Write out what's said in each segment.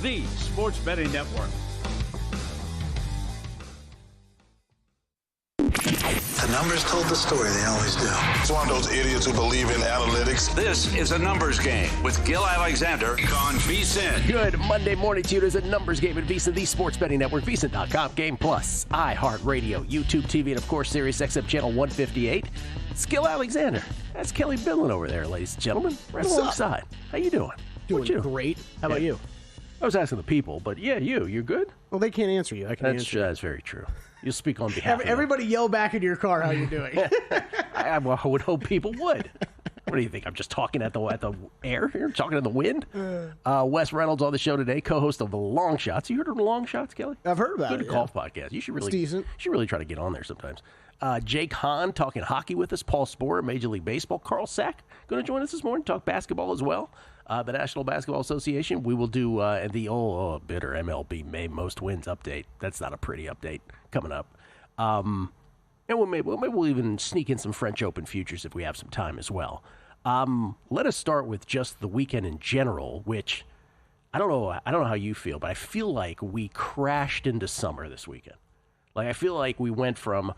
the Sports Betting Network. The numbers told the story, they always do. It's one of those idiots who believe in analytics. This is a numbers game with Gil Alexander on VSiN. Good Monday morning to you. It is a numbers game at VSiN, the Sports Betting Network, VSiN.com, Game Plus, iHeartRadio, YouTube TV, and of course, Sirius XM Channel 158. It's Gil Alexander. That's Kelly Billin over there, ladies and gentlemen, right alongside. How you doing? Doing great. How about you? I was asking the people, but yeah, you're good? Well, they can't answer you. I can answer you. That's very true. You speak on behalf of everybody. Yell back into your car how you're doing. I would hope people would. What do you think? I'm just talking at the air here, talking in the wind. Wes Reynolds on the show today, co-host of the Long Shots. You heard of the Long Shots, Kelly? I've heard about it. Good golf podcast. You should really, it's decent. You should really try to get on there sometimes. Jake Hahn talking hockey with us. Paul Sporer, Major League Baseball. Carl Sack going to join us this morning, talk basketball as well. The National Basketball Association. We will do the bitter MLB May most wins update. That's not a pretty update coming up. And we'll even sneak in some French Open futures if we have some time as well. Let us start with just the weekend in general, which I don't know how you feel, but I feel like we crashed into summer this weekend. Like, I feel like we went from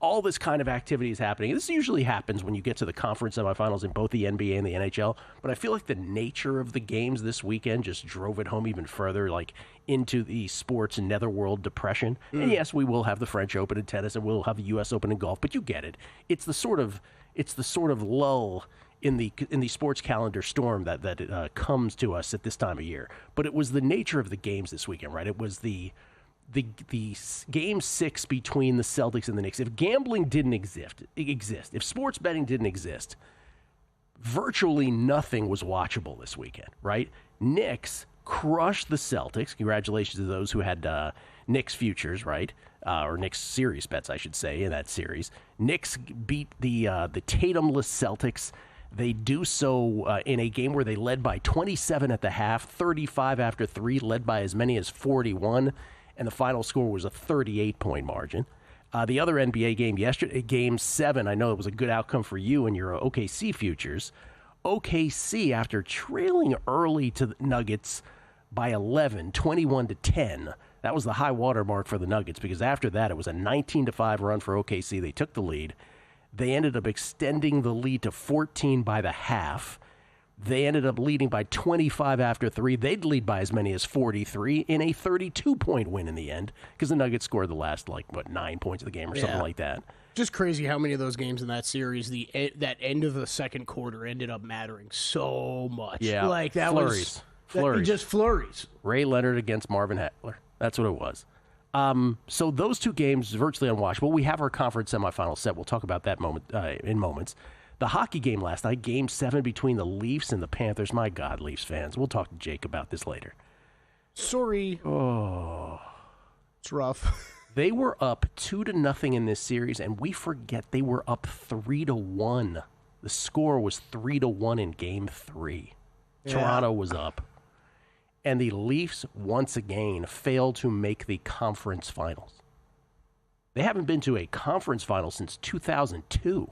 all this kind of activity is happening. This usually happens when you get to the conference semifinals in both the NBA and the NHL, but I feel like the nature of the games this weekend just drove it home even further, like into the sports netherworld depression. And yes, we will have the French Open in tennis and we'll have the U.S. Open in golf, but you get it. It's the sort of lull in the sports calendar storm that comes to us at this time of year. But it was the nature of the games this weekend, right? It was the game 6 between the Celtics and the Knicks. If gambling didn't exist, if sports betting didn't exist, virtually nothing was watchable this weekend, right? Knicks crushed the Celtics. Congratulations to those who had Knicks futures, right? Or Knicks series bets, I should say, in that series. Knicks beat the Tatumless Celtics. They do so in a game where they led by 27 at the half, 35 after 3, led by as many as 41. And the final score was a 38-point margin. The other NBA game yesterday, Game 7, I know it was a good outcome for you and your OKC futures. OKC, after trailing early to the Nuggets by 11, 21-10, that was the high water mark for the Nuggets, because after that it was a 19-5 run for OKC. They took the lead. They ended up extending the lead to 14 by the half. They ended up leading by 25 after 3. They'd lead by as many as 43 in a 32-point win in the end, because the Nuggets scored the last, 9 points of the game or something like that. Just crazy how many of those games in that series, that end of the second quarter ended up mattering so much. Yeah, like that flurries. Just flurries. Ray Leonard against Marvin Hagler. That's what it was. So those two games, virtually unwatchable. We have our conference semifinal set. We'll talk about that in moments. The hockey game last night, Game 7 between the Leafs and the Panthers. My God, Leafs fans. We'll talk to Jake about this later. Sorry. Oh. It's rough. They were up 2-0 in this series, and we forget they were up 3-1. The score was 3-1 in Game 3. Yeah. Toronto was up. And the Leafs, once again, failed to make the conference finals. They haven't been to a conference final since 2002.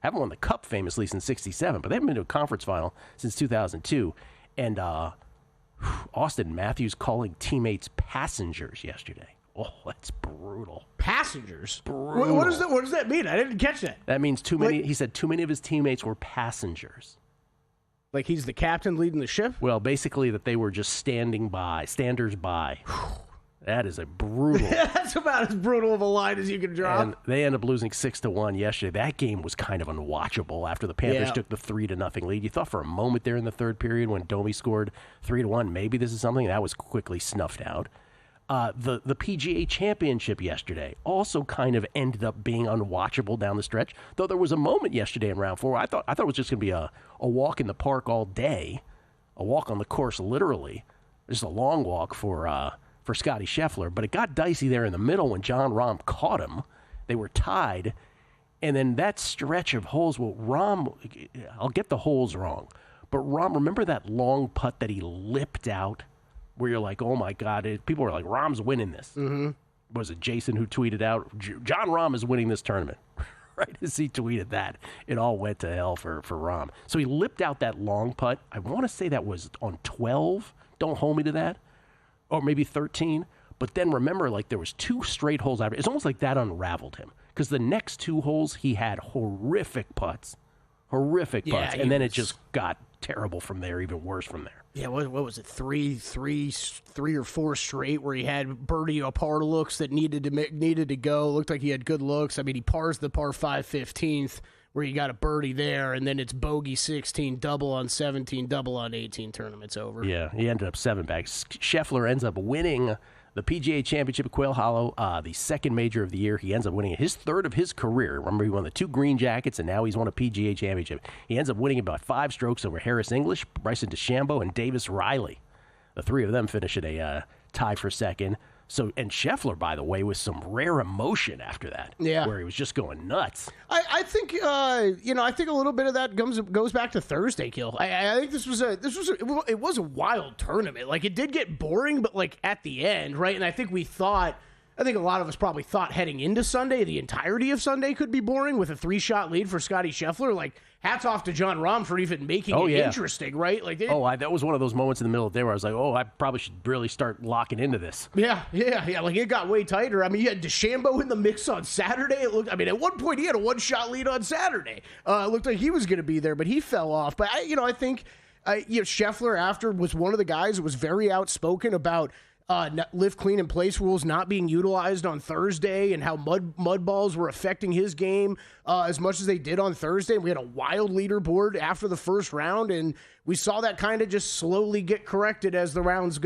Haven't won the Cup, famously, since 1967, but they haven't been to a conference final since 2002. And Austin Matthews calling teammates passengers yesterday. Oh, that's brutal. Passengers? Brutal. What does that mean? I didn't catch that. That means too many. He said too many of his teammates were passengers. Like he's the captain leading the ship? Well, basically that they were just standers by. That is a brutal. That's about as brutal of a line as you can drop. And they ended up losing 6-1 yesterday. That game was kind of unwatchable after the Panthers took the 3-0 lead. You thought for a moment there in the third period when Domi scored 3-1, maybe this is something that was quickly snuffed out. The PGA Championship yesterday also kind of ended up being unwatchable down the stretch. Though there was a moment yesterday in round 4. I thought it was just going to be a walk in the park all day, a walk on the course literally, just a long walk for Scotty Scheffler, but it got dicey there in the middle when Jon Rahm caught him. They were tied, and then that stretch of holes, Rahm, I'll get the holes wrong, but Rahm, remember that long putt that he lipped out where you're like, oh my God, people were like, Rahm's winning this. Mm-hmm. Was it Jason who tweeted out, Jon Rahm is winning this tournament? Right as he tweeted that, it all went to hell for Rahm. So he lipped out that long putt. I want to say that was on 12. Don't hold me to that. or maybe 13. But then remember, like, there was 2 straight holes after. It's almost like that unraveled him, because the next 2 holes he had horrific putts. And then it just got terrible from there, even worse from there. Yeah, what was it? Three or four straight where he had birdie or par looks that needed to go. Looked like he had good looks. I mean, he pars the par 5 15th where he got a birdie there, and then it's bogey 16, double on 17, double on 18. Tournament's over. Yeah, he ended up 7 back. Scheffler ends up winning the PGA Championship at Quail Hollow, the second major of the year. He ends up winning his 3rd of his career. Remember, he won the 2 green jackets, and now he's won a PGA Championship. He ends up winning about 5 strokes over Harris English, Bryson DeChambeau, and Davis Riley. The 3 of them finish at a tie for second. So, and Scheffler, by the way, with some rare emotion after that, where he was just going nuts. I think I think a little bit of that goes back to Thursday, Gil. I think it was a wild tournament. Like, it did get boring, but like at the end, right? And I think a lot of us probably thought heading into Sunday, the entirety of Sunday could be boring with a 3-shot lead for Scottie Scheffler. Like, hats off to Jon Rahm for even making it interesting, right? Like, that was one of those moments in the middle of the day where I was like, I probably should really start locking into this. Yeah. Like, it got way tighter. I mean, you had DeChambeau in the mix on Saturday. At one point, he had a 1-shot lead on Saturday. It looked like he was going to be there, but he fell off. But I think Scheffler after was one of the guys that was very outspoken about live clean in place rules not being utilized on Thursday, and how mud balls were affecting his game as much as they did on Thursday. And we had a wild leaderboard after the first round, and we saw that kind of just slowly get corrected as the rounds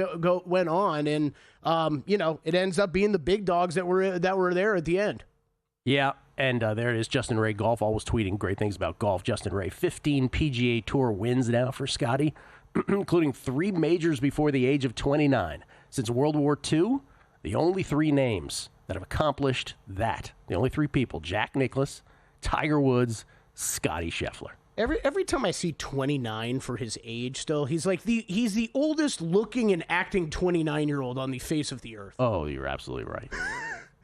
went on. And it ends up being the big dogs that were there at the end. Yeah, and there it is. Justin Ray Golf, always tweeting great things about golf. Justin Ray, 15 PGA Tour wins now for Scotty, including 3 majors before the age of 29. Since World War II, the only 3 names that have accomplished that, the only 3 people, Jack Nicklaus, Tiger Woods, Scottie Scheffler. Every time I see 29 for his age still, he's the oldest looking and acting 29-year-old on the face of the earth. Oh, you're absolutely right.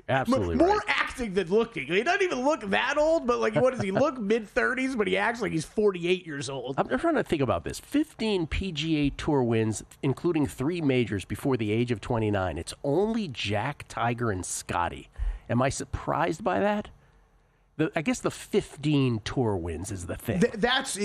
Absolutely More acting than looking. He doesn't even look that old, but what does he look? Mid-30s, but he acts like he's 48 years old. I'm trying to think about this. 15 PGA Tour wins, including 3 majors before the age of 29. It's only Jack, Tiger, and Scotty. Am I surprised by that? I guess the 15 tour wins is the thing. That's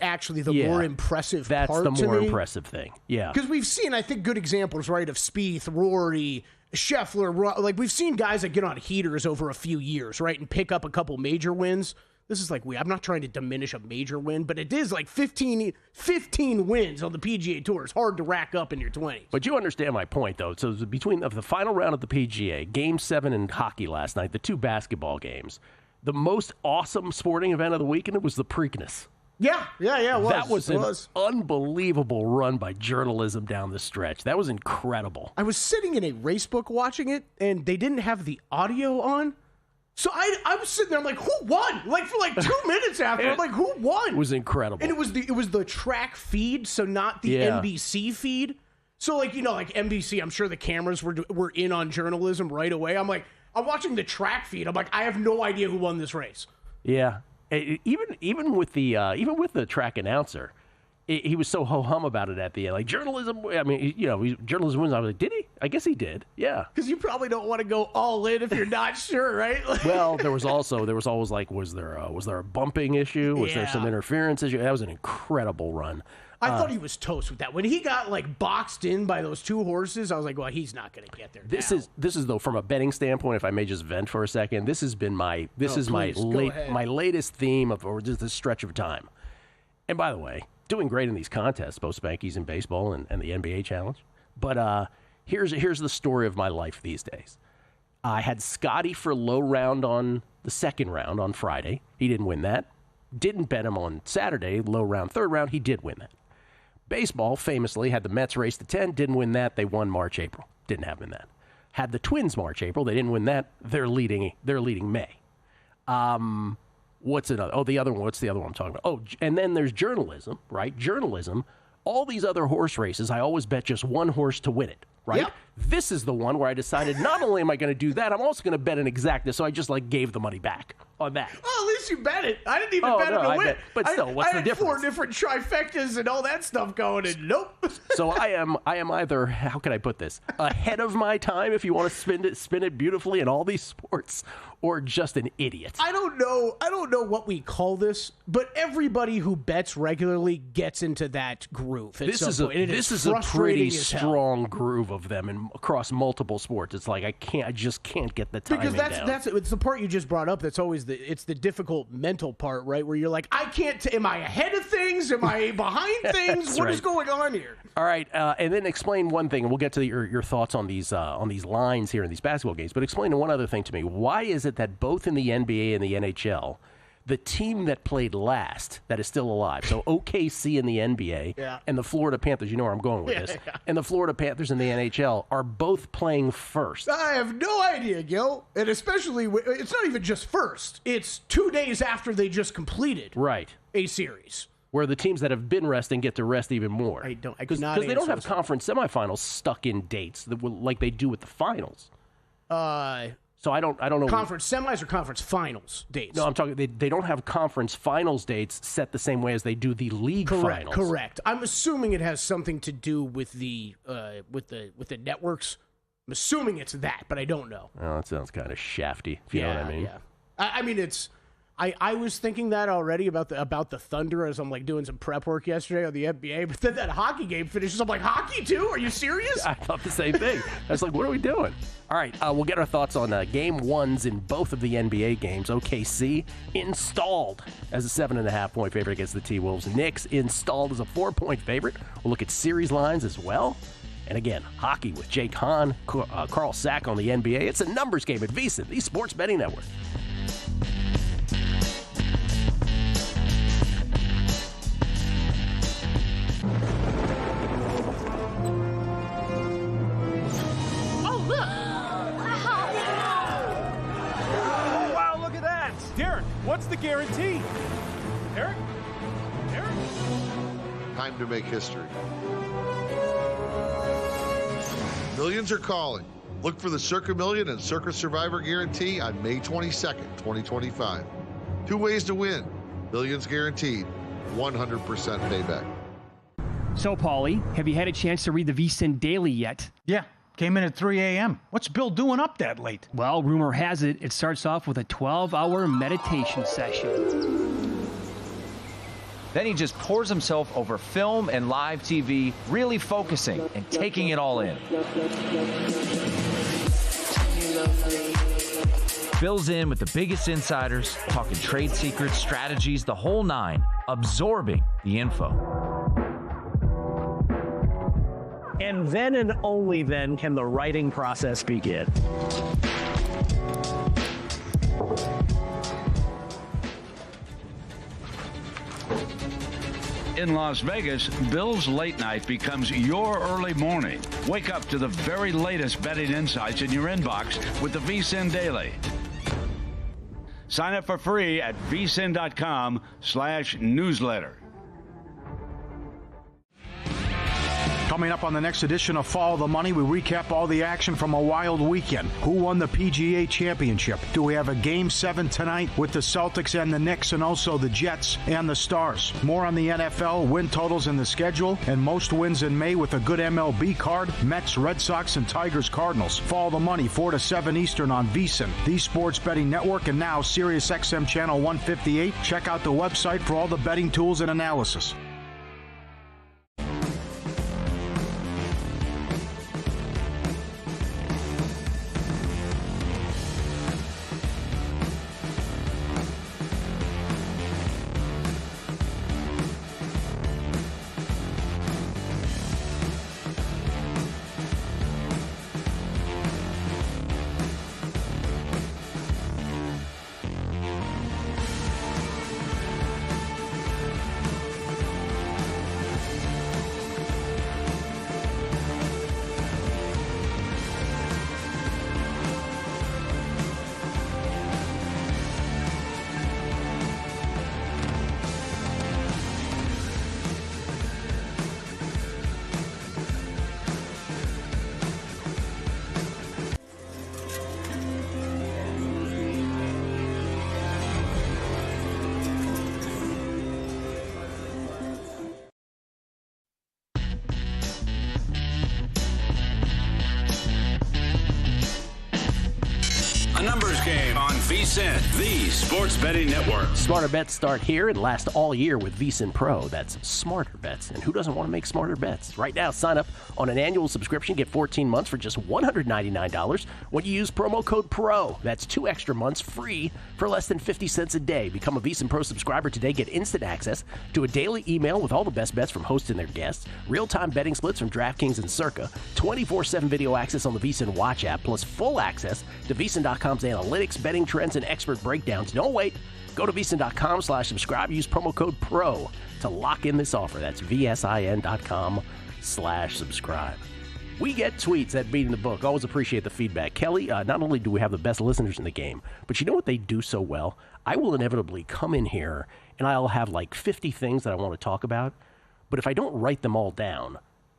actually the more impressive part to me. That's the more impressive thing. Yeah. Because we've seen, I think, good examples, right, of Spieth, Rory, Scheffler. Like, we've seen guys that get on heaters over a few years, right, and pick up a couple major wins. This is I'm not trying to diminish a major win, but it is like 15 wins on the PGA Tour. It's hard to rack up in your 20s. But you understand my point, though. So between the final round of the PGA, Game 7 in hockey last night, the 2 basketball games, the most awesome sporting event of the weekend was the Preakness. Yeah, it was. That was an unbelievable run by journalism down the stretch. That was incredible. I was sitting in a race book watching it, and they didn't have the audio on. So I was sitting there, I'm like, who won? Like, for 2 minutes after, I'm like, who won? It was incredible. And it was the track feed, so not the NBC feed. So, NBC, I'm sure the cameras were in on journalism right away. I'm watching the track feed. I'm like, I have no idea who won this race. Yeah. Even with the track announcer, he was so ho-hum about it at the end. Like, journalism, journalism wins. I was like, did he? I guess he did. Yeah. Because you probably don't want to go all in if you're not sure, right? Well, there was always was there a bumping issue? Was there some interference issue? That was an incredible run. I thought he was toast with that. When he got boxed in by those 2 horses, I was like, well, he's not going to get there. This is though, from a betting standpoint, if I may just vent for a second, this has been my latest theme or just this stretch of time. And by the way, doing great in these contests, both Spankies in baseball and the NBA Challenge. But here's the story of my life these days. I had Scotty for low round on the second round on Friday. He didn't win that. Didn't bet him on Saturday, low round, third round. He did win that. Baseball famously had the Mets race to 10. Didn't win that. They won March, April. Didn't have them in that. Had the Twins March, April. They didn't win that. They're leading May. What's another? Oh, the other one. What's the other one I'm talking about? Oh, and then there's journalism, right? Journalism. All these other horse races, I always bet just one horse to win it, right? Yep. This is the one where I decided not only am I going to do that, I'm also going to bet an exacta, so I just gave the money back. on that. Oh, at least you bet it. I didn't even bet it to win. But still, what's the difference? 4 different trifectas and all that stuff going, and nope. So I am either, how can I put this, ahead of my time if you want to spin it beautifully in all these sports, or just an idiot. I don't know what we call this, but everybody who bets regularly gets into that groove. This is a pretty strong groove of them across multiple sports. It's like I just can't get the timing because down. That's it's the part you just brought up. That's always the difficult mental part, right? Where you're like, I can't. Am I ahead of things? Am I behind things? What is going on here? All right, and then explain one thing, and we'll get to your thoughts on these lines here in these basketball games. But explain one other thing to me. Why is it that both in the NBA and the NHL, the team that played last that is still alive, so OKC in the NBA and the Florida Panthers, you know where I'm going with this, and the Florida Panthers in the NHL are both playing first? I have no idea, Gil. And especially, it's not even just first. It's 2 days after they just completed a series. Where the teams that have been resting get to rest even more. Because they don't have conference semifinals stuck in dates like they do with the finals. So I don't know. Conference semis or conference finals dates? No, I'm talking. They don't have conference finals dates set the same way as they do the league finals. Correct. I'm assuming it has something to do with the networks. I'm assuming it's that, but I don't know. Oh, that sounds kind of shafty. If you know what I mean. Yeah. I mean, it's. I was thinking that already about the Thunder as I'm like doing some prep work yesterday on the NBA, but then that hockey game finishes. I'm like, hockey too? Are you serious? I thought the same thing. I was like, what are we doing? All right, we'll get our thoughts on game ones in both of the NBA games. OKC installed as a 7.5-point favorite against the T-Wolves. Knicks installed as a 4-point favorite. We'll look at series lines as well. And again, hockey with Jake Hahn, Carl Sack on the NBA. It's a numbers game at VSiN, the Sports Betting Network. What's the guarantee? Eric? Time to make history. Millions are calling. Look for the Circa Million and Circa Survivor guarantee on May 22nd, 2025. 2 ways to win. Millions guaranteed. 100% payback. So, Paulie, have you had a chance to read the VSiN Daily yet? Yeah. Came in at 3 a.m. What's Bill doing up that late? Well, rumor has it starts off with a 12-hour meditation session. Then he just pours himself over film and live TV, really focusing and taking it all in. Bill's in with the biggest insiders, talking trade secrets, strategies, the whole nine, absorbing the info. And then and only then can the writing process begin. In Las Vegas, Bill's late night becomes your early morning. Wake up to the very latest betting insights in your inbox with the VSiN Daily. Sign up for free at vsin.com/newsletter. Coming up on the next edition of Follow the Money, we recap all the action from a wild weekend. Who won the PGA Championship? Do we have a Game 7 tonight with the Celtics and the Knicks, and also the Jets and the Stars? More on the NFL, win totals and the schedule, and most wins in May with a good MLB card, Mets, Red Sox, and Tigers, Cardinals. Follow the Money, 4 to 7 Eastern on VSiN, the Sports Betting Network, and now Sirius XM Channel 158. Check out the website for all the betting tools and analysis. Game on VSiN, the sports betting network. Smarter bets start here and last all year with VSiN Pro. That's smarter bets. And who doesn't want to make smarter bets? Right now, sign up on an annual subscription. Get 14 months for just $199 when you use promo code PRO. That's 2 extra months free for less than 50 cents a day. Become a VSiN Pro subscriber today. Get instant access to a daily email with all the best bets from hosts and their guests, real-time betting splits from DraftKings and Circa, 24/7 video access on the VSiN Watch app, plus full access to VSiN.com's analytics, betting trends, and expert breakdowns. Don't wait. Go to VSiN.com/subscribe. Use promo code PRO to lock in this offer. That's VSIN.com/subscribe. We get tweets at Beating the Book. Always appreciate the feedback. Kelly, not only do we have the best listeners in the game, but you know what they do so well? I will inevitably come in here and I'll have like 50 things that I want to talk about, but if I don't write them all down,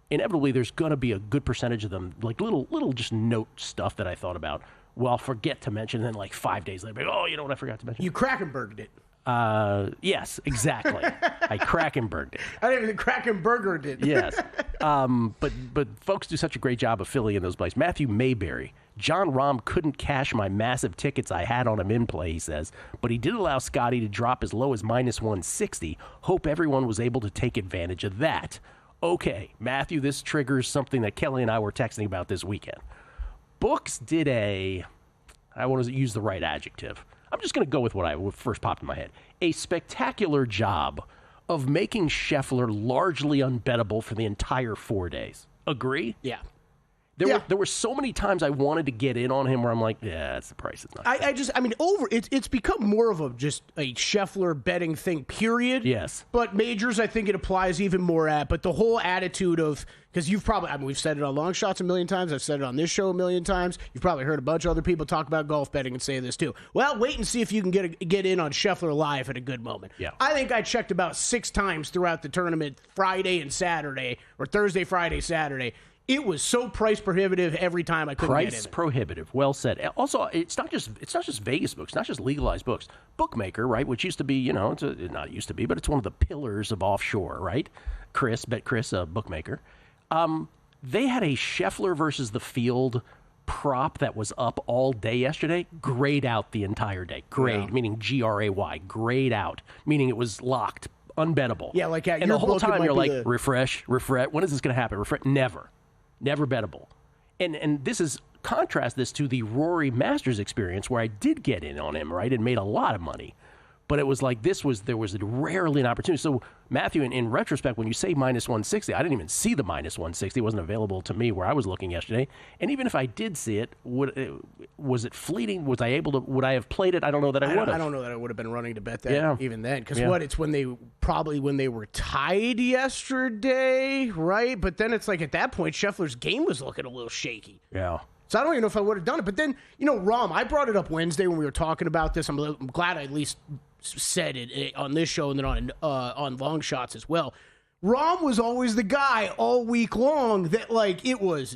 inevitably there's going to be a good percentage of them, like little just note stuff that I thought about. Well, I'll forget to mention, and then like 5 days later, oh, you know what I forgot to mention? You Krakenberged it. Yes, exactly. I Krakenberged it. I didn't even Krakenbergered it. Yes. But folks do such a great job of filling in those blanks. Matthew Mayberry. John Rahm couldn't cash my massive tickets I had on him in play, he says, but he did allow Scotty to drop as low as minus 160. Hope everyone was able to take advantage of that. Okay, Matthew, this triggers something that Kelly and I were texting about this weekend. Books did I want to use the right adjective. I'm just going to go with what first popped in my head. A spectacular job of making Scheffler largely unbettable for the entire 4 days. Agree? Yeah. There were so many times I wanted to get in on him where I'm like, yeah, that's the price. It's not. It's become more of a Scheffler betting thing, period. Yes. But majors, I think it applies even more at. But the whole attitude of, because we've said it on Long Shots a million times. I've said it on this show a million times. You've probably heard a bunch of other people talk about golf betting and say this too. Well, wait and see if you can get in on Scheffler live at a good moment. Yeah. I think I checked about 6 times throughout the tournament, Friday and Saturday, or Thursday, Friday, Saturday. It was so price prohibitive every time I couldn't get in. Price prohibitive. Well said. Also, it's not just Vegas books, not just legalized books. Bookmaker, right, which used to be, not used to be, but it's one of the pillars of offshore, right? Chris, bookmaker. They had a Scheffler versus the field prop that was up all day yesterday. Grayed out the entire day. Grayed, meaning Gray. Grayed out, meaning it was locked, unbettable. Yeah, like at and your the whole book, time you're like, the... refresh. When is this going to happen? Never bettable. And this is contrast this to the Rory Masters experience where I did get in on him, right, and made a lot of money. But it was like there was rarely an opportunity. So, Matthew, in retrospect, when you say minus 160, I didn't even see the minus 160. It wasn't available to me where I was looking yesterday. And even if I did see it, was it fleeting? Would I have played it? I don't know that I would have. I don't know that I would have been running to bet that even then. Because it's when they were tied yesterday, right? But then it's like at that point, Scheffler's game was looking a little shaky. Yeah. So I don't even know if I would have done it. But then, Rahm, I brought it up Wednesday when we were talking about this. I'm glad I at least said it on this show and then on Long Shots as well. Rahm was always the guy all week long that,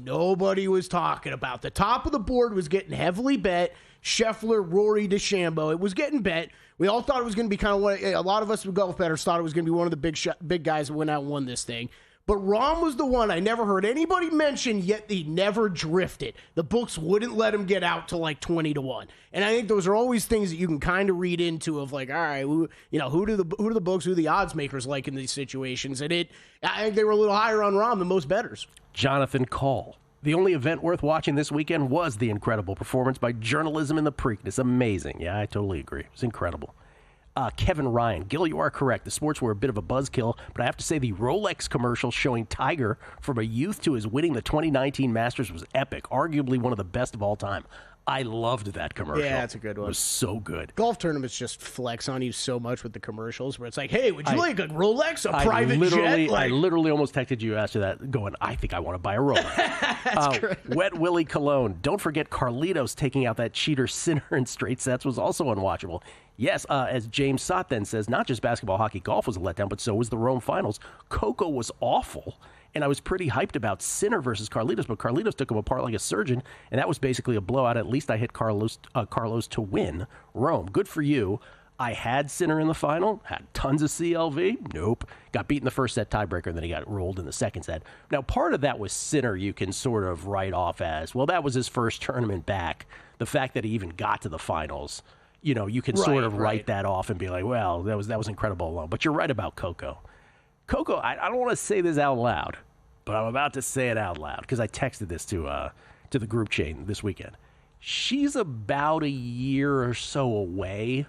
nobody was talking about. The top of the board was getting heavily bet. Scheffler, Rory, DeChambeau. It was getting bet. We all thought it was going to be kind of a lot of us golf bettors thought it was going to be one of the big guys that went out and won this thing. But Rahm was the one I never heard anybody mention, yet he never drifted. The books wouldn't let him get out to 20-1. And I think those are always things that you can kind of read into of all right, who do the books, who the odds makers like in these situations? And I think they were a little higher on Rahm than most bettors. Jonathan Call. The only event worth watching this weekend was the incredible performance by Journalism in the Preakness. Amazing. Yeah, I totally agree. It was incredible. Kevin Ryan. Gil, you are correct. The sports were a bit of a buzzkill, but I have to say the Rolex commercial showing Tiger from a youth to his winning the 2019 Masters was epic, arguably one of the best of all time. I loved that commercial. Yeah, that's a good one. It was so good. Golf tournaments just flex on you so much with the commercials where it's like, hey, would you like a Rolex, a private jet? I literally almost texted you after that going, I think I want to buy a Rolex. That's great. Wet Willie Cologne. Don't forget Carlitos taking out that cheater Sinner in straight sets was also unwatchable. Yes, as James Sott then says, not just basketball, hockey, golf was a letdown, but so was the Rome Finals. Coco was awful. And I was pretty hyped about Sinner versus Carlitos, but Carlitos took him apart like a surgeon, and that was basically a blowout. At least I hit Carlos to win Rome. Good for you. I had Sinner in the final, had tons of CLV. Nope. Got beat in the first set tiebreaker, and then he got rolled in the second set. Now, part of that was Sinner you can sort of write off as, well, that was his first tournament back. the fact that he even got to the finals, you can sort of write that off and be like, well, that was incredible alone. But you're right about Coco. Coco, I don't want to say this out loud, but I'm about to say it out loud because I texted this to the group chain this weekend. She's about a year or so away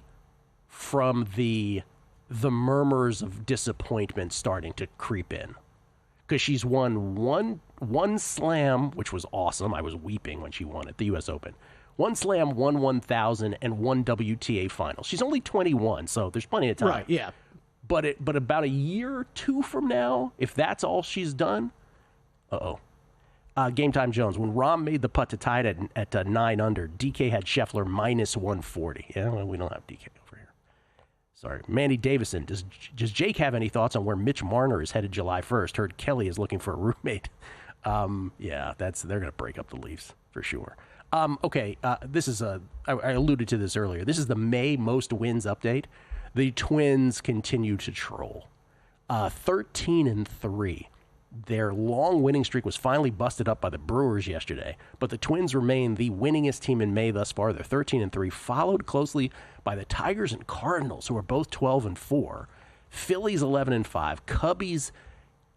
from the murmurs of disappointment starting to creep in, because she's won one slam, which was awesome. I was weeping when she won at the U.S. Open. One slam, one 1,000, and one WTA final. She's only 21, so there's plenty of time. Right, yeah. But about a year or two from now, if that's all she's done, Game Time Jones, when Rahm made the putt to tie it at 9 under, DK had Scheffler minus 140. Yeah, well, we don't have DK over here. Sorry. Manny Davison, does Jake have any thoughts on where Mitch Marner is headed July 1st? Heard Kelly is looking for a roommate. Yeah, they're going to break up the Leafs for sure. Okay, this is I alluded to this earlier. This is the May most wins update. The Twins continue to troll. 13-3. Their long winning streak was finally busted up by the Brewers yesterday, but the Twins remain the winningest team in May thus far. They're 13-3, followed closely by the Tigers and Cardinals, who are both 12-4. Phillies 11-5. Cubbies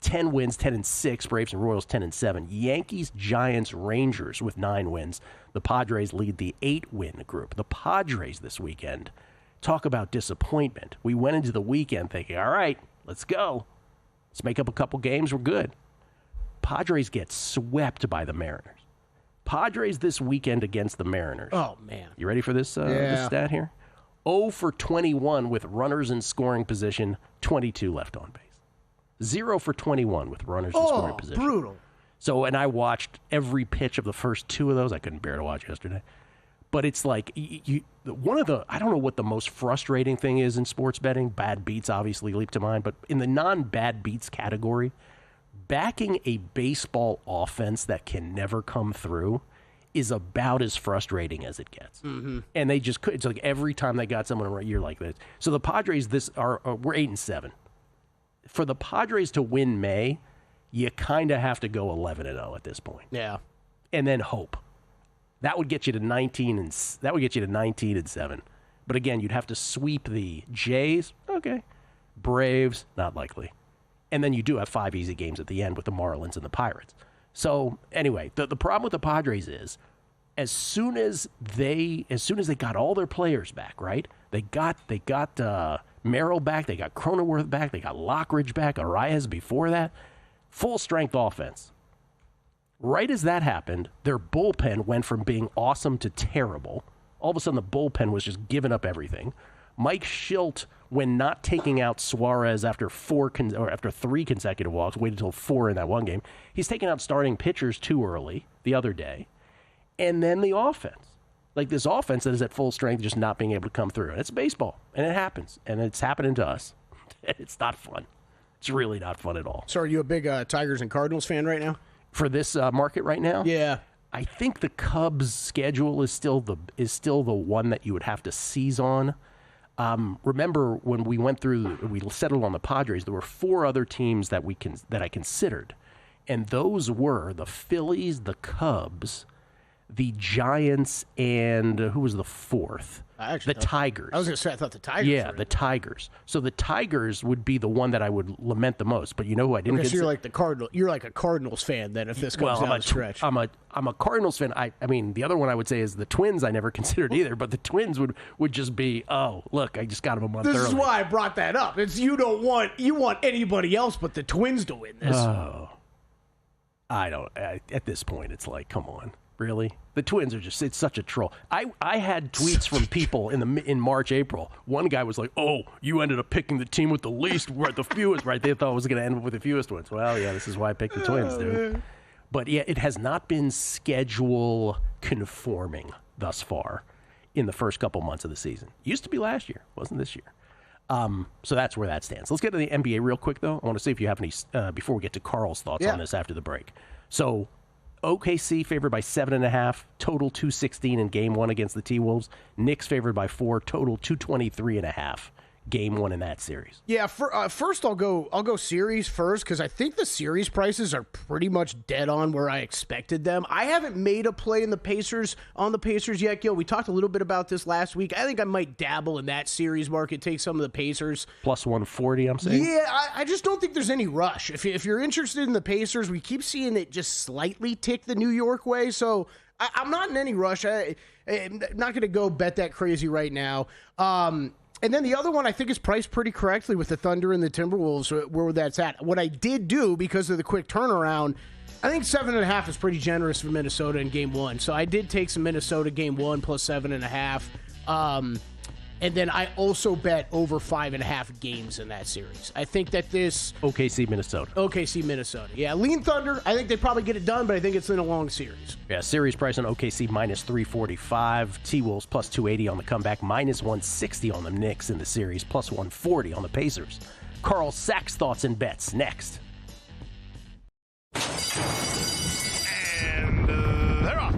10 wins, 10-6. Braves and Royals 10-7. Yankees, Giants, Rangers with 9 wins. The Padres lead the 8-win group. The Padres this weekend, talk about disappointment. We went into the weekend thinking, all right, let's go. Let's make up a couple games. We're good. Padres get swept by the Mariners. Padres this weekend against the Mariners. Oh, man. You ready for this stat here? 0 for 21 with runners in scoring position, 22 left on base. 0 for 21 with runners in scoring position. Brutal. So, and I watched every pitch of the first 2 of those. I couldn't bear to watch yesterday. But it's like, I don't know what the most frustrating thing is in sports betting. Bad beats obviously leap to mind. But in the non-bad beats category, backing a baseball offense that can never come through is about as frustrating as it gets. Mm-hmm. And they just could. It's like every time they got someone right, you're like this. So the Padres, we're 8-7. For the Padres to win May, you kind of have to go 11-0 at this point. Yeah. And then hope. That would get you to 19-7. But again, you'd have to sweep the Jays. Okay. Braves, not likely. And then you do have 5 easy games at the end with the Marlins and the Pirates. So anyway, the problem with the Padres is as soon as they got all their players back, right? They got Merrill back, they got Cronenworth back, they got Lockridge back, Arias before that. Full strength offense. Right as that happened, their bullpen went from being awesome to terrible. All of a sudden, the bullpen was just giving up everything. Mike Schilt, when not taking out Suarez after 3 consecutive walks, waited until 4 in that one game. He's taking out starting pitchers too early the other day. And then the offense. Like this offense that is at full strength, just not being able to come through. And it's baseball, and it happens. And it's happening to us. It's not fun. It's really not fun at all. So are you a big Tigers and Cardinals fan right now? For this market right now? Yeah. I think the Cubs' schedule is still the one that you would have to seize on. Remember when we settled on the Padres, there were 4 other teams that I considered, and those were the Phillies, the Cubs, the Giants, and who was the 4th? The Tigers. I was going to say, I thought the Tigers. Yeah, the Tigers. So the Tigers would be the one that I would lament the most. But you know who I didn't consider? So you're like the Cardinal. You're like a Cardinals fan then. If this comes down the stretch, I'm a Cardinals fan. I mean, the other one I would say is the Twins. I never considered either, but the Twins would just be, oh, look, I just got them a month early. This is why I brought that up. It's you want anybody else but the Twins to win this. Oh, I don't. At this point, it's like, come on. Really? The Twins are it's such a troll. I had tweets from people in March, April. One guy was like, oh, you ended up picking the team with the least, the fewest, right? They thought it was going to end up with the fewest wins. Well, yeah, this is why I picked the Twins, dude. But yeah, it has not been schedule conforming thus far in the first couple months of the season. Used to be last year, wasn't this year. So that's where that stands. Let's get to the NBA real quick, though. I want to see if you have any, before we get to Carl's thoughts on this after the break. So OKC favored by 7.5, total 216 in Game 1 against the T-Wolves. Knicks favored by 4, total 223.5. Game 1 in that series. Yeah, first I'll go series first because I think the series prices are pretty much dead on where I expected them. I haven't made a play on the Pacers yet, Gil. We talked a little bit about this last week. I think I might dabble in that series market, take some of the Pacers. Plus 140, I'm saying? Yeah, I just don't think there's any rush. If you're interested in the Pacers, we keep seeing it just slightly tick the New York way, so I'm not in any rush. I'm not going to go bet that crazy right now. And then the other one I think is priced pretty correctly with the Thunder and the Timberwolves, where that's at. What I did do, because of the quick turnaround, I think 7.5 is pretty generous for Minnesota in Game 1. So I did take some Minnesota Game 1 plus 7.5. And then I also bet over 5.5 games in that series. I think that this... OKC, Minnesota. Yeah, lean Thunder. I think they probably get it done, but I think it's in a long series. Yeah, series price on OKC minus 345. T-Wolves plus 280 on the comeback, minus 160 on the Knicks in the series, plus 140 on the Pacers. Carl Sack's thoughts and bets next. And they're off.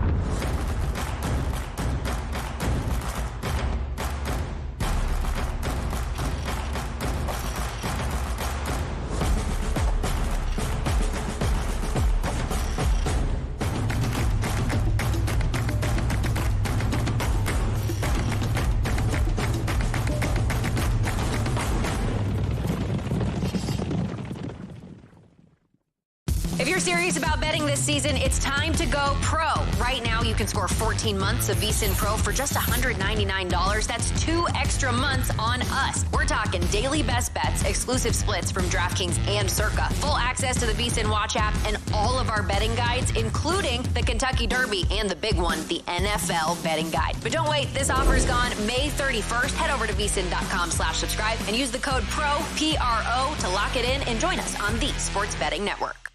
If you're serious about betting this season, it's time to go pro. Right now, you can score 14 months of VSiN Pro for just $199. That's 2 extra months on us. We're talking daily best bets, exclusive splits from DraftKings and Circa, full access to the VSiN Watch app, and all of our betting guides, including the Kentucky Derby and the big one, the NFL betting guide. But don't wait, this offer's gone May 31st. Head over to vsin.com/subscribe and use the code PRO, P-R-O, to lock it in and join us on the Sports Betting Network.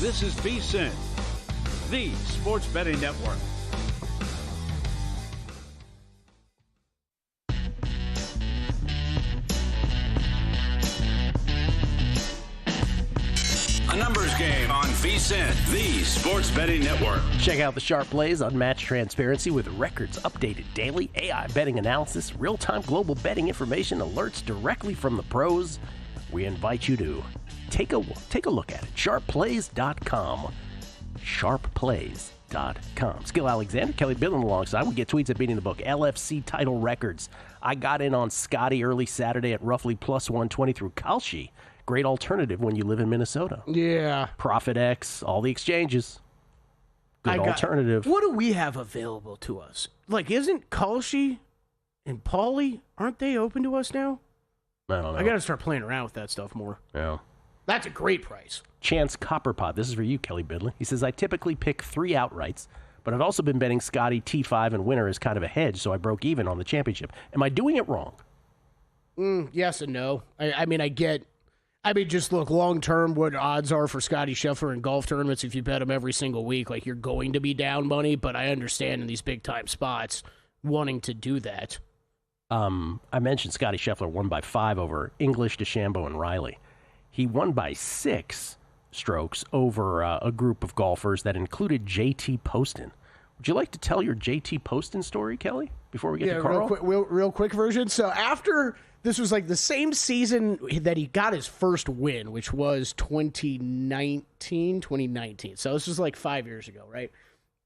This is VSiN, the Sports Betting Network. A numbers game on VSiN, the Sports Betting Network. Check out the sharp plays, unmatched transparency with records updated daily, AI betting analysis, real-time global betting information, alerts directly from the pros. We invite you to take a look at it. Sharpplays.com. Sharpplays.com. Skill Alexander, Kelly Billin alongside. We get tweets at Beating the Book. LFC title records. I got in on Scotty early Saturday at roughly plus 120 through Kalshi. Great alternative when you live in Minnesota. Yeah. Profit X, all the exchanges. Good alternative. What do we have available to us? Like, isn't Kalshi and Paulie, aren't they open to us now? I don't know. I got to start playing around with that stuff more. Yeah. That's a great price. Chance Copperpot. This is for you, Kelly Bidlin. He says, I typically pick 3 outrights, but I've also been betting Scotty T5 and winner as kind of a hedge, so I broke even on the championship. Am I doing it wrong? Yes and no. I mean, just look, long-term, what odds are for Scotty Scheffler in golf tournaments if you bet him every single week. Like, you're going to be down money, but I understand in these big-time spots wanting to do that. I mentioned Scotty Scheffler won by 5 over English, DeChambeau, and Riley. He won by 6 strokes over a group of golfers that included JT Poston. Would you like to tell your JT Poston story, Kelly, before we get to Carl? Real quick version. So after... This was like the same season that he got his first win, which was 2019. So this was like 5 years ago, right?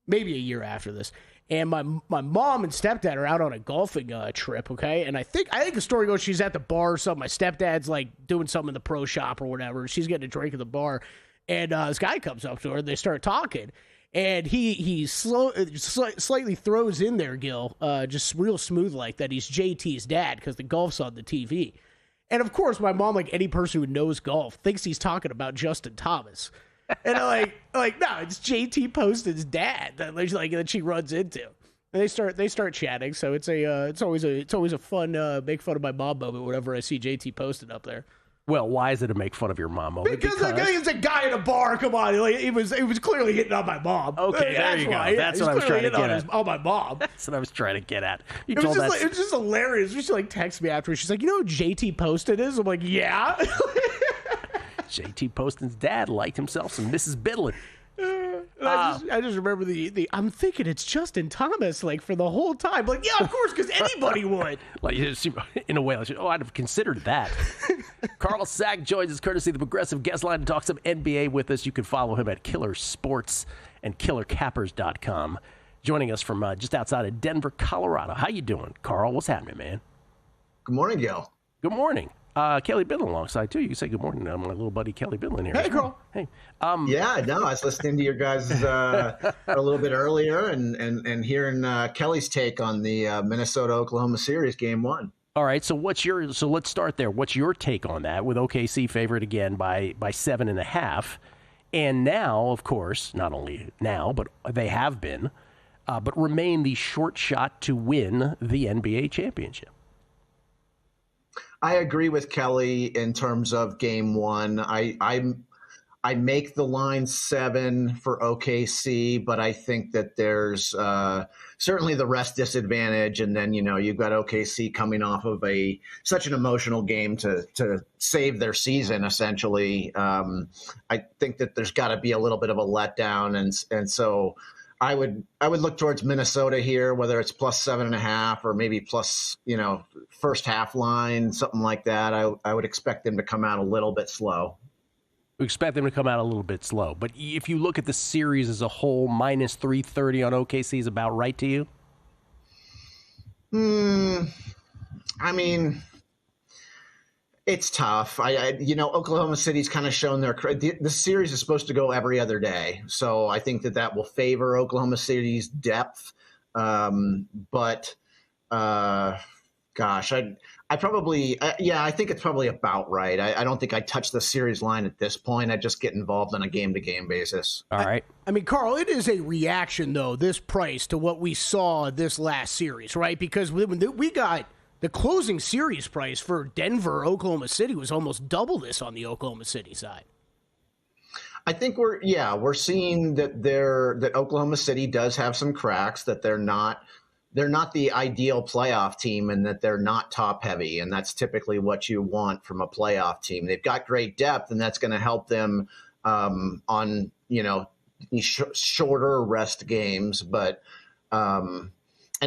Maybe a year after this. And my mom and stepdad are out on a golfing trip, okay? And I think the story goes she's at the bar or something. My stepdad's like doing something in the pro shop or whatever. She's getting a drink at the bar. And this guy comes up to her and they start talking. And he slightly throws in there, Gil, just real smooth like that. He's JT's dad because the golf's on the TV. And, of course, my mom, like any person who knows golf, thinks he's talking about Justin Thomas. And I'm like, no, it's JT Poston's dad that she runs into. And they start chatting. So it's always a fun make fun of my mom moment whenever I see JT Poston up there. Well, why is it to make fun of your mom? Because he's a guy in a bar. Come on, he was clearly hitting on my mom. Okay, there you go. Why. That's what I was trying to get at. On my mom. That's what I was trying to get at. It was just hilarious. She texted me after. She's like, you know who JT Poston is? I'm like, yeah. JT Poston's dad liked himself some Mrs. Bidlin. I just remember the I'm thinking it's Justin Thomas for the whole time. Like, yeah, of course, because anybody would. In a way, I'd have considered that. Carl Sack joins us courtesy of the Progressive Guest Line to talk some NBA with us. You can follow him at Killer Sports and KillerCappers.com. Joining us from just outside of Denver, Colorado. How you doing, Carl? What's happening, man? Good morning, Gil. Good morning. Kelly Bidlin alongside, too. You can say good morning to my little buddy Kelly Bidlin here. Hey, Carl. Hey. I was listening to your guys a little bit earlier and hearing Kelly's take on the Minnesota-Oklahoma series, Game 1. All right, so let's start there. What's your take on that with OKC favored again by 7.5? And now, of course, not only now, but they have been, but remain the short shot to win the NBA championship. I agree with Kelly in terms of Game 1. I make the line 7 for OKC, but I think that there's certainly the rest disadvantage, and then you've got OKC coming off of such an emotional game to save their season essentially. I think that there's got to be a little bit of a letdown, and so I would look towards Minnesota here, whether it's plus 7.5 or maybe plus first half line, something like that. I would expect them to come out a little bit slow. We expect them to come out a little bit slow. But if you look at the series as a whole, minus 330 on OKC is about right to you? I mean, it's tough. Oklahoma City's kind of shown the series is supposed to go every other day. So I think that will favor Oklahoma City's depth. But I think it's probably about right. I don't think I touch the series line at this point. I just get involved on a game-to-game basis. All right. I mean, Carl, it is a reaction, though, this price to what we saw this last series, right? Because we got the closing series price for Denver, Oklahoma City was almost double this on the Oklahoma City side. I think we're seeing that Oklahoma City does have some cracks, that they're not the ideal playoff team, and that they're not top heavy. And that's typically what you want from a playoff team. They've got great depth, and that's going to help them on, shorter rest games. But, and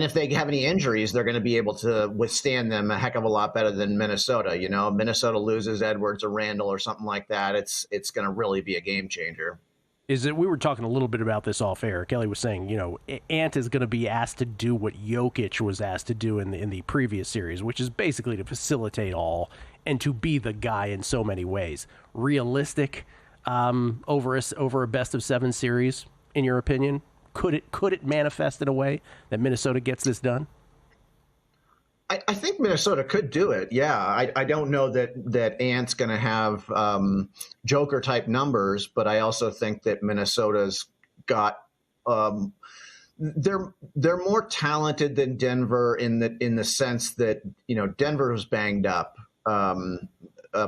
if they have any injuries, they're going to be able to withstand them a heck of a lot better than Minnesota. Minnesota loses Edwards or Randall or something like that. It's going to really be a game changer. We were talking a little bit about this off air. Kelly was saying, Ant is going to be asked to do what Jokic was asked to do in the previous series, which is basically to facilitate all and to be the guy in so many ways. Realistic over a best of 7 series, in your opinion? Could it manifest in a way that Minnesota gets this done? I think Minnesota could do it. Yeah, I don't know that Ant's going to have Joker type numbers, but I also think that Minnesota's got they're more talented than Denver in the sense that Denver was banged up.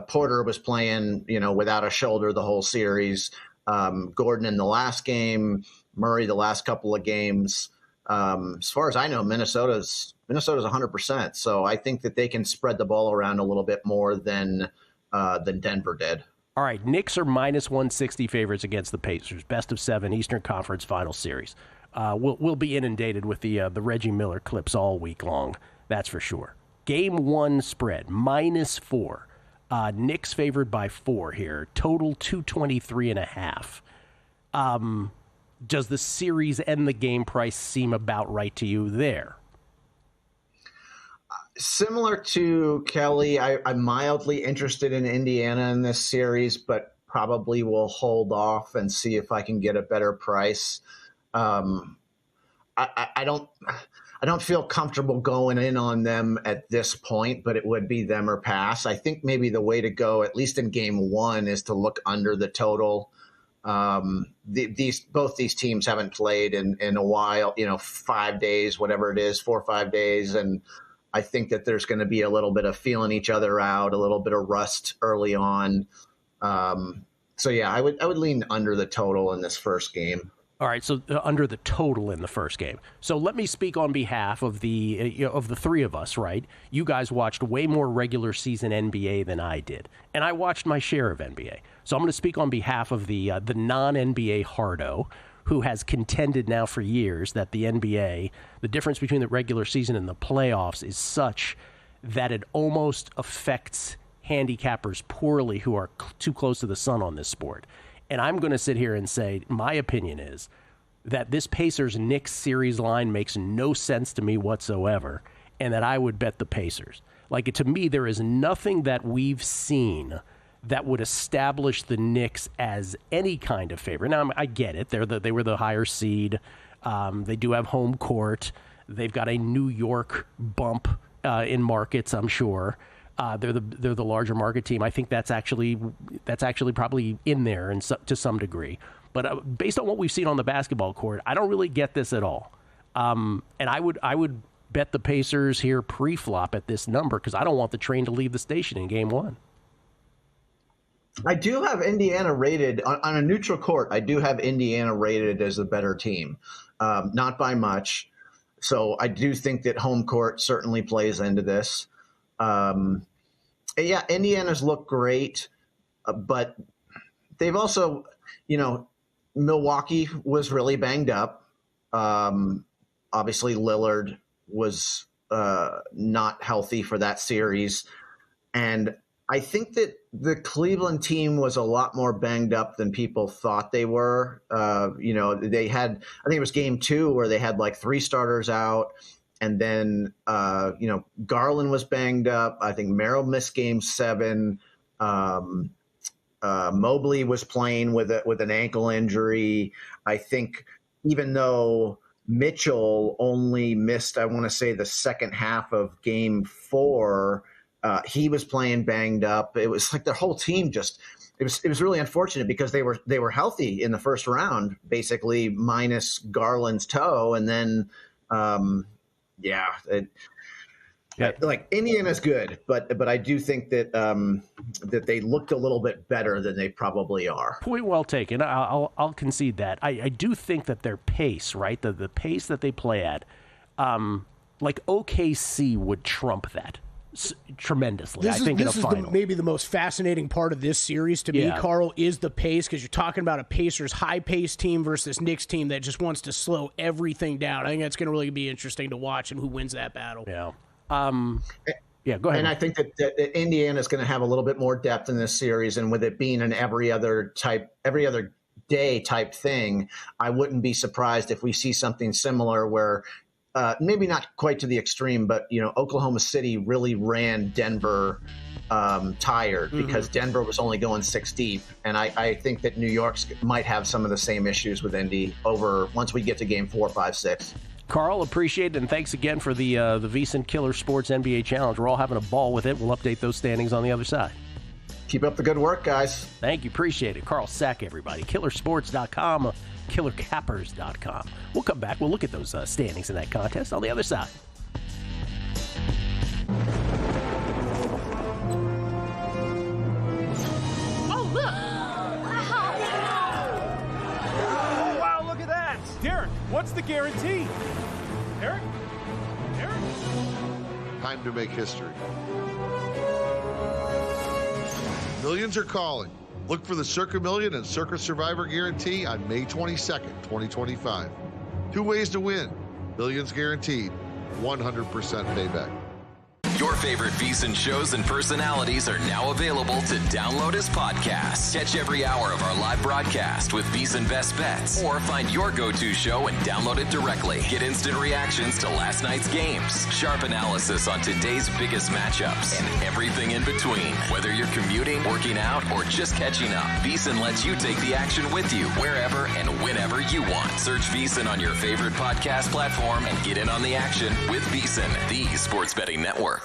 Porter was playing without a shoulder the whole series. Gordon in the last game, Murray the last couple of games. As far as I know, Minnesota's 100%. So I think that they can spread the ball around a little bit more than Denver did. All right, Knicks are minus 160 favorites against the Pacers. Best of 7 Eastern Conference Final Series. We'll be inundated with the Reggie Miller clips all week long. That's for sure. Game 1 spread -4. Knicks favored by 4 here. Total 223.5. Does the series and the game price seem about right to you there? Similar to Kelly, I'm mildly interested in Indiana in this series, but probably will hold off and see if I can get a better price. I don't feel comfortable going in on them at this point, but it would be them or pass. I think maybe the way to go, at least in game 1, is to look under the total. Both these teams haven't played in a while, 5 days, whatever it is, 4 or 5 days. And I think that there's going to be a little bit of feeling each other out, a little bit of rust early on. So yeah, I would lean under the total in this first game. All right, so under the total in the first game. So let me speak on behalf of the three of us, right? You guys watched way more regular season NBA than I did, and I watched my share of NBA. So I'm going to speak on behalf of the non-NBA hardo, who has contended now for years that the NBA, the difference between the regular season and the playoffs is such that it almost affects handicappers poorly who are too close to the sun on this sport. And I'm going to sit here and say, my opinion is that this Pacers-Knicks series line makes no sense to me whatsoever, and that I would bet the Pacers. Like, to me, there is nothing that we've seen that would establish the Knicks as any kind of favorite. Now, I get it. They were the higher seed. They do have home court. They've got a New York bump in markets, I'm sure. They're the larger market team. I think that's actually probably in there to some degree. But based on what we've seen on the basketball court, I don't really get this at all. And I would bet the Pacers here pre-flop at this number because I don't want the train to leave the station in game 1. I do have Indiana rated on a neutral court. I do have Indiana rated as the better team, not by much. So I do think that home court certainly plays into this. Yeah, Indiana's looked great, but they've also, Milwaukee was really banged up. Obviously, Lillard was not healthy for that series. And I think that the Cleveland team was a lot more banged up than people thought they were. They had, I think it was game 2 where they had like 3 starters out. And then, Garland was banged up. I think Merrill missed game 7. Mobley was playing with an ankle injury. I think even though Mitchell only missed, I want to say, the second half of game 4, he was playing banged up. It was like the whole team it was really unfortunate because they were healthy in the first round, basically minus Garland's toe. And then, Yeah. Like Indiana's good, but I do think that that they looked a little bit better than they probably are. Point well taken. I'll concede that. I do think that their pace, right, the pace that they play at, like OKC would trump that tremendously. This is maybe the most fascinating part of this series to me, Carl, is the pace, because you're talking about a Pacers high-paced team versus this Knicks team that just wants to slow everything down. I think that's going to really be interesting to watch and who wins that battle. Yeah. Go ahead. And I think that Indiana is going to have a little bit more depth in this series, and with it being an every other day type thing, I wouldn't be surprised if we see something similar where maybe not quite to the extreme, but Oklahoma City really ran Denver tired because Denver was only going 6 deep, and I think that New York might have some of the same issues with Indy once we get to game 4, 5, 6. Carl, appreciate it, and thanks again for the VSiN Killer Sports NBA Challenge. We're all having a ball with it. We'll update those standings on the other side. Keep up the good work, guys. Thank you. Appreciate it. Carl Sack, everybody. KillerSports.com, KillerCappers.com. We'll come back. We'll look at those standings in that contest on the other side. Oh, look! Wow, look at that! Derek, what's the guarantee? Derek? Time to make history. Millions are calling. Look for the Circa Million and Circa Survivor Guarantee on May 22nd, 2025. 2 ways to win. Millions guaranteed. 100% payback. Your favorite VSiN shows and personalities are now available to download as podcasts. Catch every hour of our live broadcast with VSiN Best Bets, or find your go-to show and download it directly. Get instant reactions to last night's games, sharp analysis on today's biggest matchups, and everything in between. Whether you're commuting, working out, or just catching up, VSiN lets you take the action with you wherever and whenever you want. Search VSiN on your favorite podcast platform and get in on the action with VSiN, the sports betting network.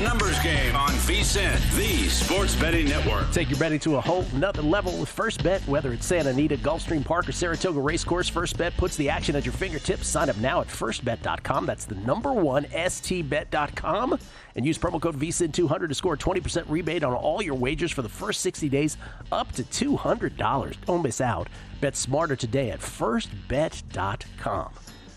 Numbers Game on VSiN, the sports betting network. Take your betting to a whole nother level with First Bet. Whether it's Santa Anita, Gulfstream Park, or Saratoga Racecourse, First Bet puts the action at your fingertips. Sign up now at firstbet.com. That's the number one, stbet.com. And use promo code VSiN200 to score a 20% rebate on all your wagers for the first 60 days, up to $200. Don't miss out. Bet smarter today at firstbet.com.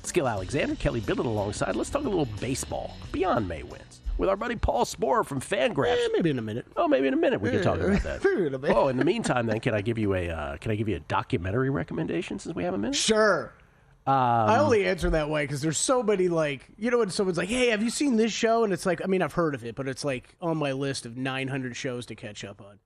Skill Alexander, Kelly Billett alongside. Let's talk a little baseball. Beyond May wins. With our buddy Paul Sporer from Fangraphs. Maybe in a minute. Oh, maybe in a minute we can talk about that. Maybe in a minute. Oh, in the meantime, then, can I give you a documentary recommendation since we have a minute? Sure. I only answer that way because there's so many, like, you know, when someone's like, hey, have you seen this show? And it's like, I mean, I've heard of it, but it's like on my list of 900 shows to catch up on.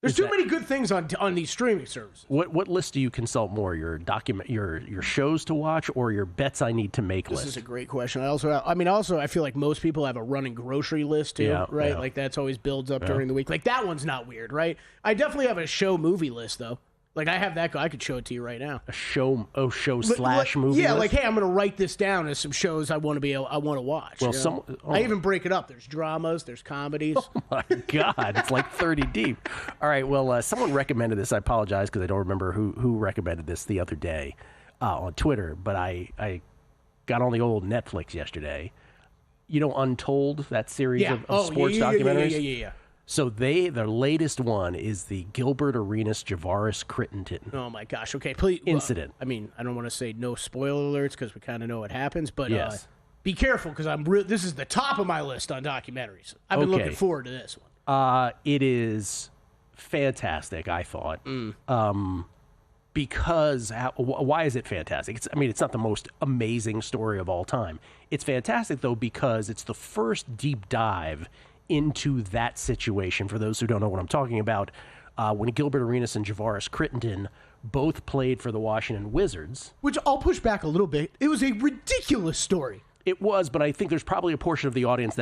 There's too many good things on these streaming services. What list do you consult more? Your shows to watch or your bets I need to make list? This is a great question. I feel like most people have a running grocery list too, right? Yeah. Like that's always builds up during the week. Like that one's not weird, right? I definitely have a show movie list though. Like I have that. I could show it to you right now. A show slash movie. Yeah, list? Like hey, I'm going to write this down as some shows I want to watch. Well, I even break it up. There's dramas. There's comedies. Oh my God, it's like 30 deep. All right. Well, someone recommended this. I apologize because I don't remember who recommended this the other day on Twitter. But I got on the old Netflix yesterday. You know, Untold, that series of sports documentaries. Yeah. So their latest one is the Gilbert Arenas Javaris Crittenton. Oh my gosh! Okay, please. Incident. I mean, I don't want to say no spoiler alerts because we kind of know what happens, but yes. Be careful because this is the top of my list on documentaries. I've been looking forward to this one. It is fantastic. I thought. Because why is it fantastic? It's not the most amazing story of all time. It's fantastic though because it's the first deep dive into that situation. For those who don't know what I'm talking about, when Gilbert Arenas and Javaris Crittenton both played for the Washington Wizards. Which I'll push back a little bit. It was a ridiculous story. It was, but I think there's probably a portion of the audience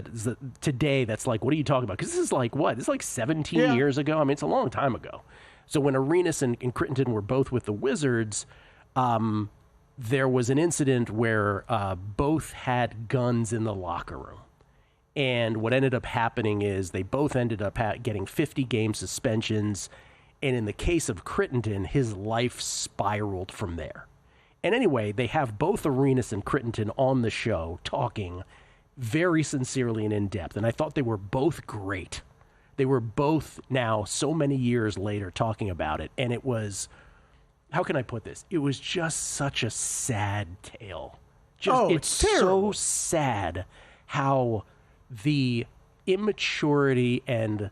today that's like, what are you talking about? Because this is like, what? This is like 17 years ago? I mean, it's a long time ago. So when Arenas and Crittenton were both with the Wizards, there was an incident where both had guns in the locker room. And what ended up happening is they both ended up getting 50-game suspensions. And in the case of Crittenton, his life spiraled from there. And anyway, they have both Arenas and Crittenton on the show talking very sincerely and in depth. And I thought they were both great. They were both now so many years later talking about it. And it was, how can I put this? It was just such a sad tale. It's terrible. So sad how the immaturity and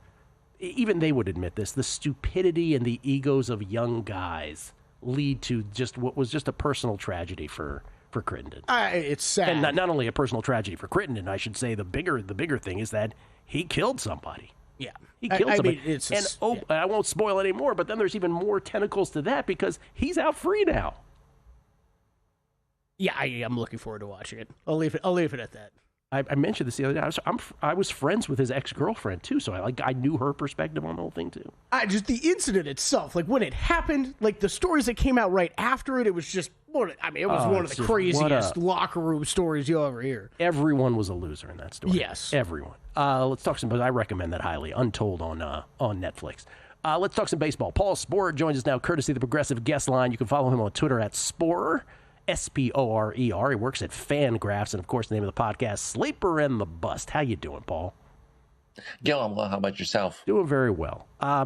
even they would admit this, the stupidity and the egos of young guys lead to just what was just a personal tragedy for Crittenton. It's sad. And not only a personal tragedy for Crittenton, I should say the bigger thing is that he killed somebody. Yeah. He killed somebody. I won't spoil any more, but then there's even more tentacles to that because he's out free now. Yeah, I'm looking forward to watching it. I'll leave it at that. I mentioned this the other day. I was friends with his ex-girlfriend too, so I knew her perspective on the whole thing too. Just the incident itself, like when it happened, like the stories that came out right after it, it was just one of the craziest locker room stories you'll ever hear. Everyone was a loser in that story. Yes, everyone. Let's talk some. I recommend that highly. Untold on Netflix. Let's talk some baseball. Paul Sporer joins us now, courtesy of the Progressive Guest Line. You can follow him on Twitter at Sporer. Sporer. He works at Fangraphs, and of course, the name of the podcast, Sleeper and the Bust. How you doing, Paul? Gil, I'm well. How about yourself? Doing very well. I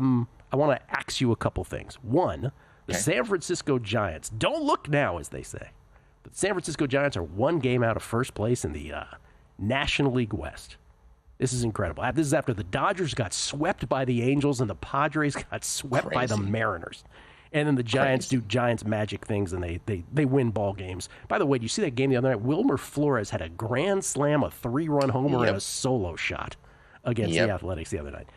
want to ask you a couple things. One, the San Francisco Giants. Don't look now, as they say. The San Francisco Giants are one game out of first place in the National League West. This is incredible. This is after the Dodgers got swept by the Angels and the Padres got swept by the Mariners. And then the Giants do Giants magic things, and they win ball games. By the way, did you see that game the other night? Wilmer Flores had a grand slam, a 3-run homer, and a solo shot against the Athletics the other night.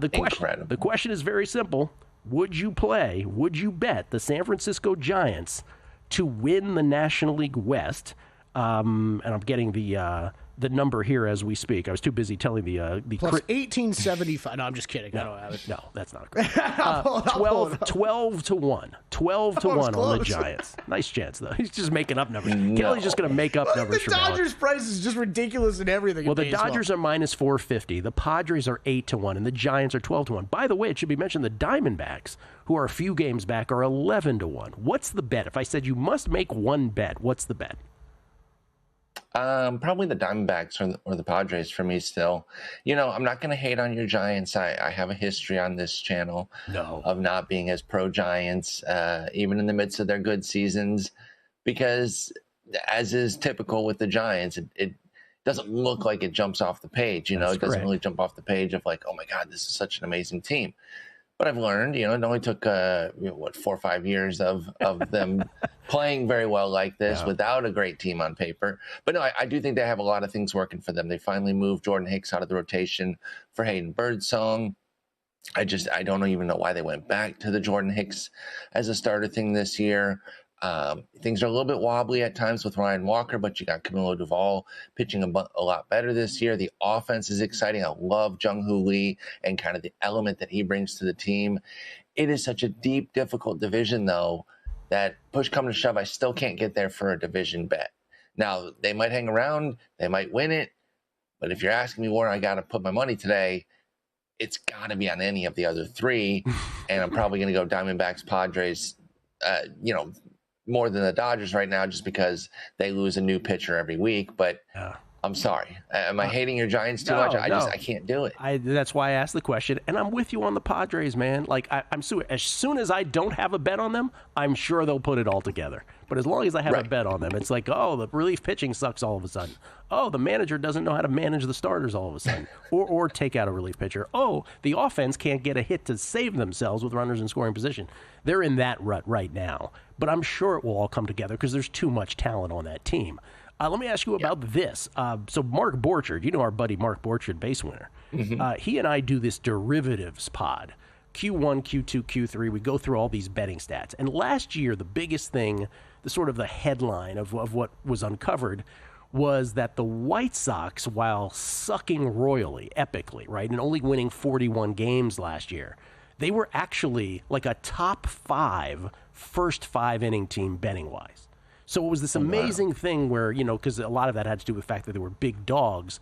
The question is very simple. Would you bet the San Francisco Giants to win the National League West? And I'm getting the the number here as we speak. I was too busy telling the plus 1875. No, I'm just kidding. I don't have it. No, that's not great. 12 to 1. 12 to 1 on the Giants. Nice chance, though. He's just making up numbers. Kelly's just going to make up numbers. The Dodgers' price is just ridiculous in everything. Well, the Dodgers are minus 450. The Padres are 8 to 1, and the Giants are 12 to 1. By the way, it should be mentioned the Diamondbacks, who are a few games back, are 11 to 1. What's the bet? If I said you must make one bet, what's the bet? Probably the Diamondbacks or the Padres for me still. You know, I'm not going to hate on your Giants. I have a history on this channel of not being as pro-Giants, even in the midst of their good seasons, because as is typical with the Giants, it doesn't look like it jumps off the page. You know, it doesn't really jump off the page of like, oh my God, this is such an amazing team. But I've learned, you know, it only took, 4 or 5 years of them playing very well like this without a great team on paper. But no, I do think they have a lot of things working for them. They finally moved Jordan Hicks out of the rotation for Hayden Birdsong. I don't even know why they went back to the Jordan Hicks as a starter thing this year. Things are a little bit wobbly at times with Ryan Walker, but you got Camilo Duvall pitching a lot better this year. The offense is exciting. I love Jung-Hoo Lee and kind of the element that he brings to the team. It is such a deep, difficult division, though, that push come to shove, I still can't get there for a division bet. Now, they might hang around, they might win it, but if you're asking me where I got to put my money today, it's got to be on any of the other three, and I'm probably going to go Diamondbacks, Padres, more than the Dodgers right now just because they lose a new pitcher every week. But I'm sorry. Am I hating your Giants too much? I can't do it. That's why I asked the question. And I'm with you on the Padres, man. Like, as soon as I don't have a bet on them, I'm sure they'll put it all together. But as long as I have a bet on them, it's like, oh, the relief pitching sucks all of a sudden. Oh, the manager doesn't know how to manage the starters all of a sudden. or take out a relief pitcher. Oh, the offense can't get a hit to save themselves with runners in scoring position. They're in that rut right now. But I'm sure it will all come together because there's too much talent on that team. Let me ask you about this. So Mark Borchard, you know our buddy Mark Borchard, base winner. Mm-hmm. He and I do this derivatives pod. Q1, Q2, Q3, we go through all these betting stats. And last year, the biggest thing, the headline of what was uncovered was that the White Sox, while sucking royally, epically, right, and only winning 41 games last year, they were actually like a top 5 first 5-inning team betting-wise. So it was this amazing thing where, because a lot of that had to do with the fact that they were big dogs,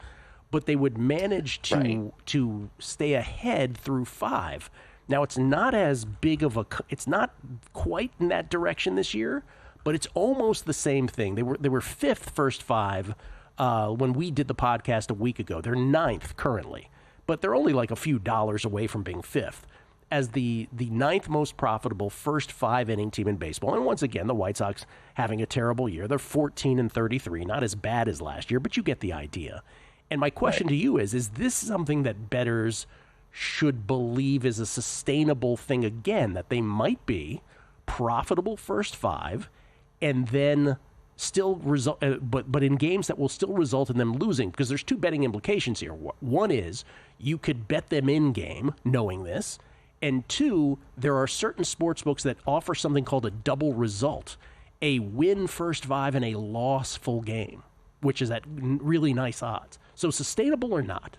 but they would manage to stay ahead through 5. Now, it's not as big of it's not quite in that direction this year, but it's almost the same thing. They were 5th first 5 when we did the podcast a week ago. They're 9th currently, but they're only like a few dollars away from being 5th. As the 9th most profitable first 5-inning team in baseball. And once again, the White Sox having a terrible year. They're 14-33, not as bad as last year, but you get the idea. And my question to you is this something that bettors should believe is a sustainable thing again, that they might be profitable first 5 and then still result, but in games that will still result in them losing? Because there's 2 betting implications here. One is you could bet them in game knowing this. And 2, there are certain sports books that offer something called a double result, a win first 5 and a loss full game, which is at really nice odds. So sustainable or not?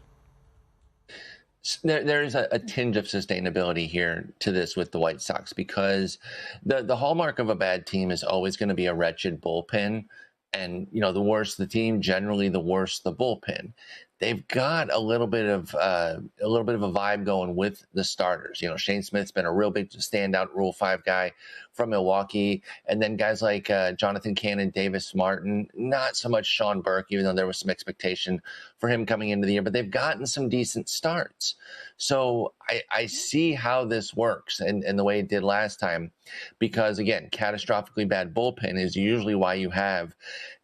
There is a tinge of sustainability here to this with the White Sox because the hallmark of a bad team is always going to be a wretched bullpen. And, the worse the team, generally the worse the bullpen. They've got a little bit of a vibe going with the starters. Shane Smith's been a real big standout Rule 5 guy from Milwaukee. And then guys like Jonathan Cannon, Davis Martin, not so much Sean Burke, even though there was some expectation for him coming into the year, but they've gotten some decent starts. So I see how this works and the way it did last time, because again, catastrophically bad bullpen is usually why you have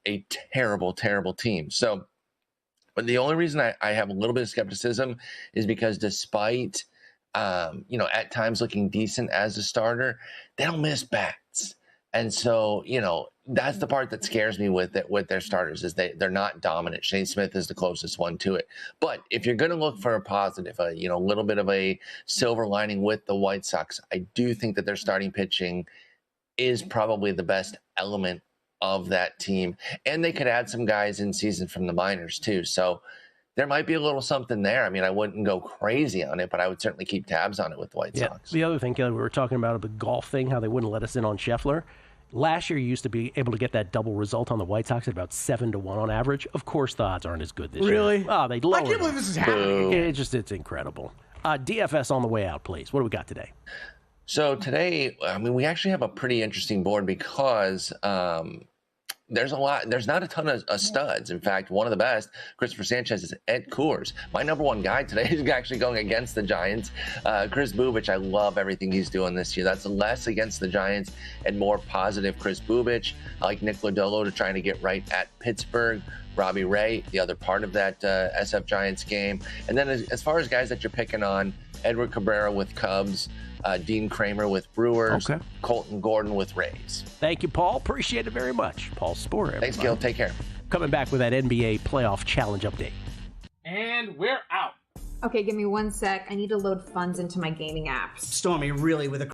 a terrible, terrible team. So, but the only reason I have a little bit of skepticism is because despite, at times looking decent as a starter, they don't miss bats. And so, that's the part that scares me with their starters is they're not dominant. Shane Smith is the closest one to it. But if you're going to look for a positive, a little bit of a silver lining with the White Sox, I do think that their starting pitching is probably the best element of that team. And they could add some guys in season from the minors too. So there might be a little something there. I mean, I wouldn't go crazy on it, but I would certainly keep tabs on it with the White Sox. The other thing, Kelly, we were talking about the golf thing, how they wouldn't let us in on Scheffler. Last year, you used to be able to get that double result on the White Sox at about 7-1 on average. Of course, the odds aren't as good this year. Really? Oh, they lowered I can't believe this is happening. It's incredible. DFS on the way out, please. What do we got today? So today, I mean, we actually have a pretty interesting board because there's not a ton of studs. In fact, one of the best, Christopher Sanchez, is at Coors. My number one guy today is actually going against the Giants. Chris Bubich, I love everything he's doing this year. That's less against the Giants and more positive Chris Bubich. I like Nick Lodolo to trying to get right at Pittsburgh. Robbie Ray, the other part of that SF Giants game. And then as far as guys that you're picking on, Edward Cabrera with Cubs, Dean Kramer with Brewers, Colton Gordon with Rays. Thank you, Paul. Appreciate it very much. Paul Sporer. Thanks, Gil. Take care. Coming back with that NBA playoff challenge update. And we're out. Okay, give me 1 sec. I need to load funds into my gaming apps. Stormy, really, with a